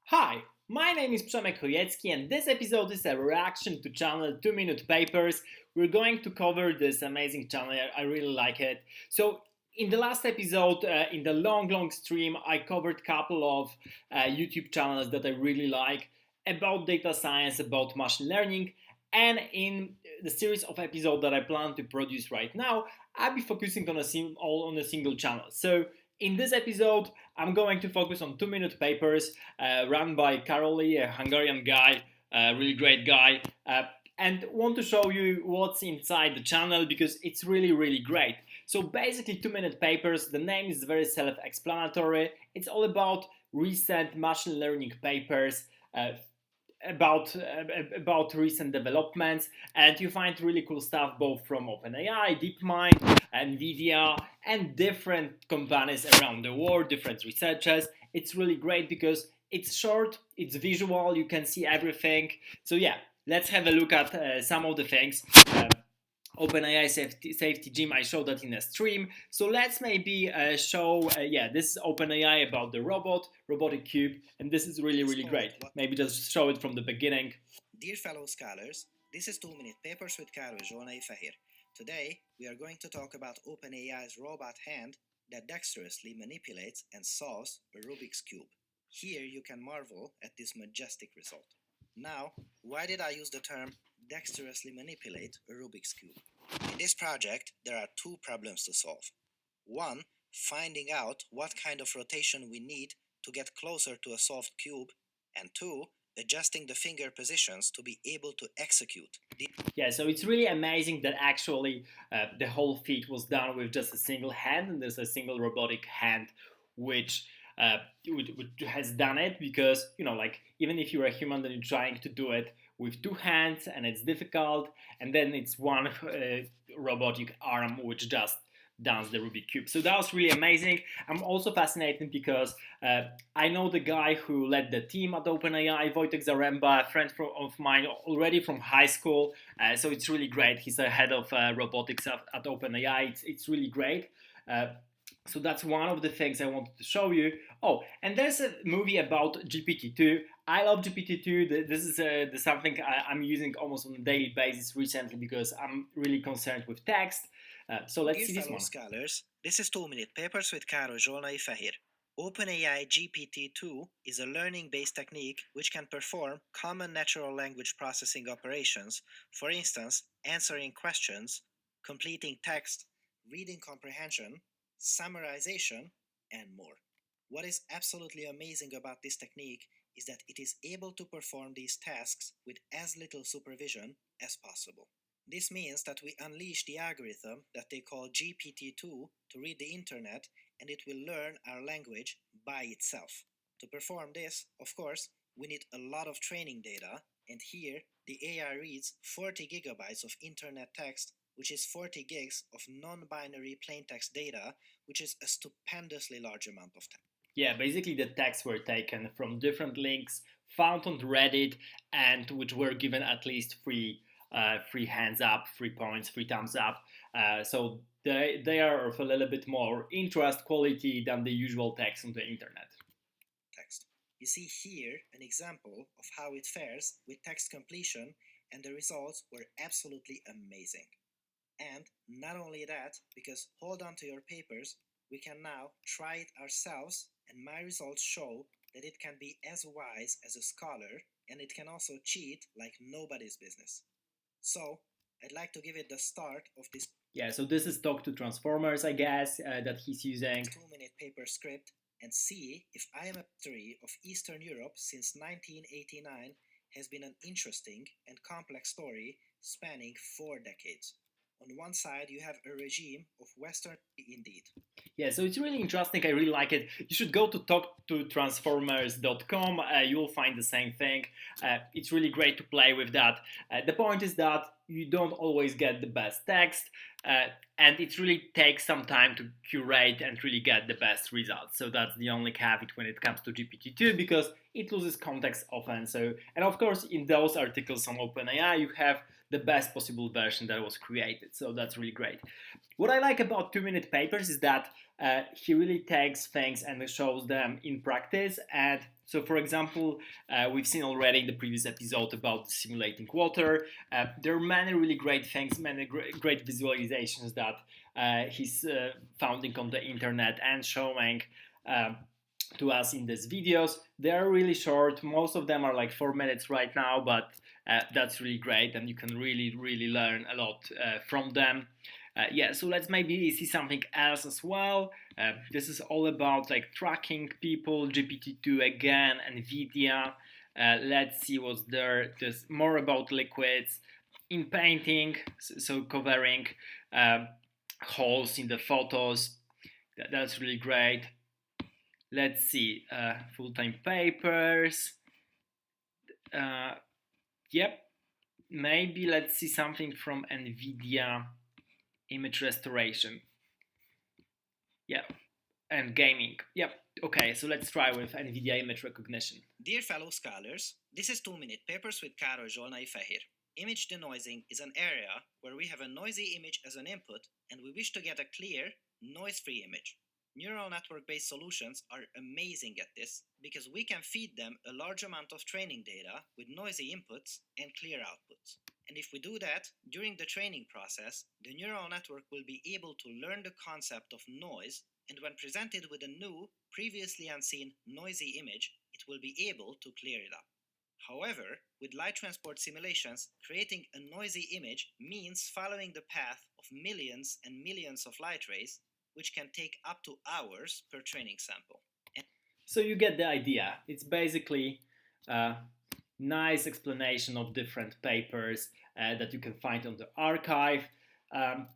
Hi, my name is Przemek Chojecki and this episode is a reaction to channel 2 Minute Papers. We're going to cover this amazing channel, I really like it. So in the last episode, in the long stream, I covered a couple of YouTube channels that I really like about data science, about machine learning, and in the series of episodes that I plan to produce right now, I'll be focusing on all on a single channel. So in this episode, I'm going to focus on 2 Minute Papers run by Karoly, a Hungarian guy, a really great guy, and want to show you what's inside the channel because it's really great. So basically 2 Minute Papers, the name is very self-explanatory. It's all about recent machine learning papers uh, about recent developments, and you find really cool stuff both from OpenAI, DeepMind, Nvidia, and different companies around the world, different researchers. It's really great because it's short, it's visual, you can see everything. So yeah, let's have a look at some of the things. OpenAI safety gym, I showed that in a stream. So let's maybe show, yeah, this is OpenAI about the robotic cube, and this is really great. Maybe just show it from the beginning. Dear fellow scholars, this is 2 Minute Papers with Károly Zsolnai Fehér. Today, we are going to talk about OpenAI's robot hand that dexterously manipulates and solves a Rubik's Cube. Here you can marvel at this majestic result. Now, why did I use the term dexterously manipulate a Rubik's Cube? In this project, there are two problems to solve. One, finding out what kind of rotation we need to get closer to a solved cube, and two, adjusting the finger positions to be able to execute. Yeah, so it's really amazing that actually the whole feat was done with just a single hand, and there's a single robotic hand which which has done it because like even if you're a human, then you're trying to do it with two hands and it's difficult, and then it's one robotic arm which just does the Rubik cube. So that was really amazing. I'm also fascinated because I know the guy who led the team at OpenAI, Wojtek Zaremba, a friend of mine already from high school. So it's really great. He's the head of robotics at OpenAI. It's really great. Uh, so that's one of the things I wanted to show you. Oh, and there's a movie about GPT-2. I love GPT-2. This is something I'm using almost on a daily basis recently because I'm really concerned with text. So let's Dear see this fellow one. scholars, this is 2 Minute Papers with Károly Zsolnai Fehér. OpenAI GPT-2 is a learning-based technique which can perform common natural language processing operations, for instance, answering questions, completing text, reading comprehension, summarization, and more. What is absolutely amazing about this technique is that it is able to perform these tasks with as little supervision as possible. This means that we unleash the algorithm that they call GPT-2 to read the internet, and it will learn our language by itself. To perform this, of course, we need a lot of training data, and here the AI reads 40 gigabytes of internet text, which is 40 gigs of non-binary plain text data, which is a stupendously large amount of text. Yeah, basically the texts were taken from different links found on Reddit and which were given at least free hands up, 3 points, 3 thumbs up. So they are of a little bit more interest quality than the usual text on the internet. Text. You see here an example of how it fares with text completion, and the results were absolutely amazing. And not only that, because hold on to your papers, we can now try it ourselves, and my results show that it can be as wise as a scholar, and it can also cheat like nobody's business. So, I'd like to give it the start of this. Yeah, so this is Talk to Transformers, I guess, that he's using. 2 minute paper script and see if I am a history of Eastern Europe since 1989 has been an interesting and complex story spanning 4 decades. On one side, you have a regime of Western indeed. Yeah, so it's really interesting. I really like it. You should go to talktotransformers.com. You'll find the same thing. It's really great to play with that. The point is that you don't always get the best text, and it really takes some time to curate and really get the best results. So that's the only caveat when it comes to GPT-2 because it loses context often. So, and of course, in those articles on OpenAI, you have the best possible version that was created. So that's really great. What I like about 2 Minute Papers is that he really takes things and shows them in practice. And so, for example, we've seen already in the previous episode about simulating water. There are many really great things, many great visualizations that he's founding on the internet and showing. Um, to us in these videos. They are really short. Most of them are like 4 minutes right now, but that's really great, and you can really learn a lot from them. Yeah, so let's maybe see something else as well. This is all about like tracking people, GPT-2 again, NVIDIA. Let's see what's there. There's more about liquids in painting, so covering um, holes in the photos. That's really great. Let's see, full-time papers. Uh, yep, maybe let's see something from NVIDIA image restoration. Yeah, and gaming. Yep. Okay, so let's try with NVIDIA image recognition. Dear fellow scholars, this is 2 Minute Papers with Károly Zsolnai Fehér. Image denoising is an area where we have a noisy image as an input and we wish to get a clear, noise-free image. Neural network-based solutions are amazing at this because we can feed them a large amount of training data with noisy inputs and clear outputs. And if we do that, during the training process, the neural network will be able to learn the concept of noise, and when presented with a new, previously unseen, noisy image, it will be able to clear it up. However, with light transport simulations, creating a noisy image means following the path of millions and millions of light rays, which can take up to hours per training sample. So you get the idea. It's basically a nice explanation of different papers that you can find on the archive, and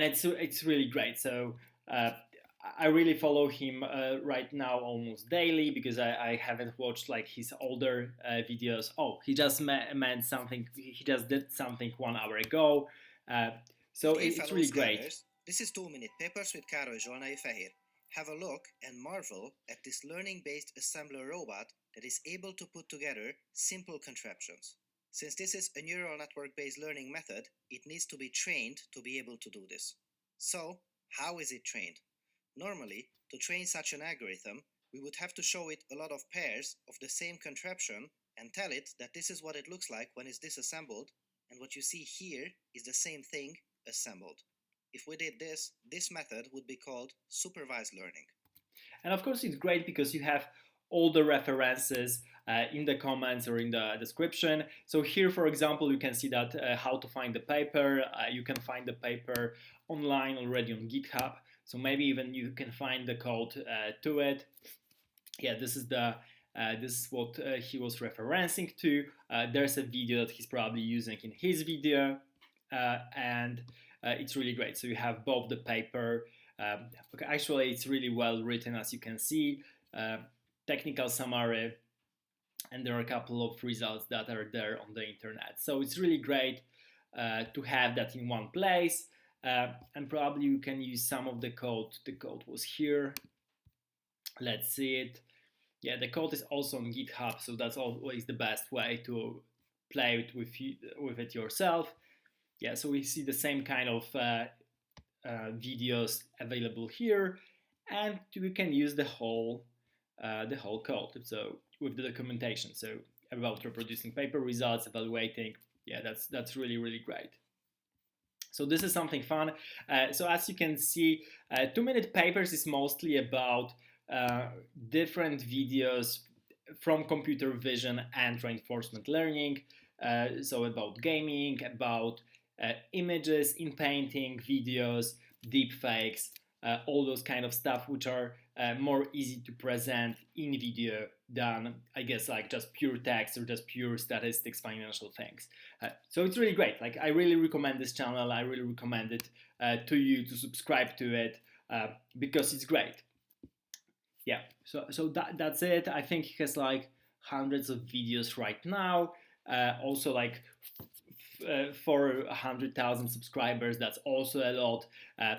it's really great. So I really follow him right now almost daily because I haven't watched like his older videos. Oh, he just meant something. He just did something 1 hour ago. So it's really great. This is 2 Minute Papers with Károly Zsolnai Fehér. Have a look and marvel at this learning-based assembler robot that is able to put together simple contraptions. Since this is a neural network-based learning method, it needs to be trained to be able to do this. So, how is it trained? Normally, to train such an algorithm, we would have to show it a lot of pairs of the same contraption and tell it that this is what it looks like when it's disassembled, and what you see here is the same thing assembled. If we did this, this method would be called supervised learning. And of course, it's great because you have all the references in the comments or in the description. So here, for example, you can see that how to find the paper. You can find the paper online already on GitHub. So maybe even you can find the code to it. Yeah, this is what he was referencing to. There's a video that he's probably using in his video, and it's really great. So you have both the paper. Okay, actually, it's really well written, as you can see. Technical summary, and there are a couple of results that are there on the internet. So it's really great to have that in one place. And probably you can use some of the code. The code was here. Let's see it. Yeah, the code is also on GitHub, so that's always the best way to play with it yourself. Yeah, so we see the same kind of videos available here, and we can use the whole code. So with the documentation, so about reproducing paper results, evaluating. Yeah, that's really great. So this is something fun. So as you can see, 2 Minute Papers is mostly about different videos from computer vision and reinforcement learning. So about gaming, about images in painting, videos, deepfakes, all those kind of stuff, which are more easy to present in video than, I guess, like just pure text or just pure statistics, financial things. So it's really great. Like, I really recommend this channel. I really recommend it to you to subscribe to it because it's great. Yeah, so that's it. I think he has like hundreds of videos right now. Also like for 100,000 subscribers, that's also a lot.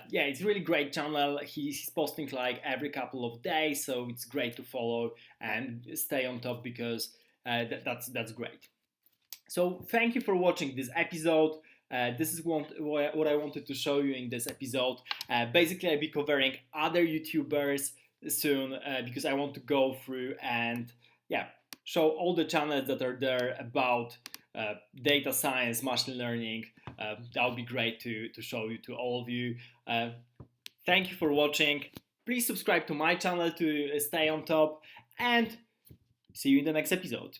Yeah, it's a really great channel. He's posting like every couple of days, so it's great to follow and stay on top because that's great. So thank you for watching this episode. This is what I wanted to show you in this episode. Basically, I'll be covering other YouTubers soon because I want to go through and yeah, show all the channels that are there about data science, machine learning. That would be great to show you to all of you. Thank you for watching. Please subscribe to my channel to stay on top, and see you in the next episode.